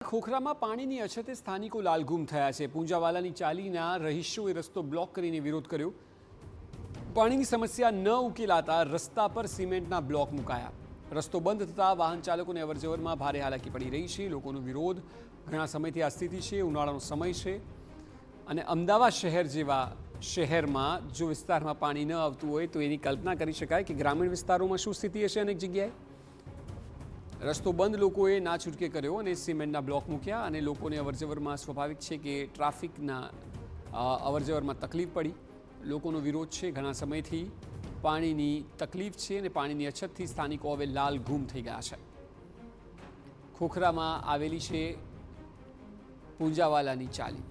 ખોખરામાં પાણીની અછતે સ્થાનિકો લાલઘૂમ થયા છે। પૂંજાવાલાની ચાલીના રહીશોએ રસ્તો બ્લોક કરીને વિરોધ કર્યો। પાણીની સમસ્યા ન ઉકેલાતા રસ્તા પર સિમેન્ટના બ્લોક મુકાયા। રસ્તો બંધ થતાં વાહન ચાલકોને અવરજવરમાં ભારે હાલાકી પડી રહી છે। લોકોનો વિરોધ ઘણા સમયથી આ સ્થિતિ છે। ઉનાળાનો સમય છે અને અમદાવાદ શહેર જેવા શહેરમાં જો વિસ્તારમાં પાણી ન આવતું હોય તો એની કલ્પના કરી શકાય કે ગ્રામીણ વિસ્તારોમાં શું સ્થિતિ હશે। અનેક જગ્યાએ રસ્તો બંધ લોકોએ ના છૂટકે કર્યો અને સિમેન્ટના બ્લોક મૂક્યા અને લોકોને અવરજવરમાં સ્વાભાવિક છે કે ટ્રાફિકના અવરજવરમાં તકલીફ પડી। લોકોનો વિરોધ છે। ઘણા સમયથી પાણીની તકલીફ છે અને પાણીની અછતથી સ્થાનિકો હવે લાલઘૂમ થઈ ગયા છે। ખોખરામાં આવેલી છે પૂંજાવાલાની ચાલી।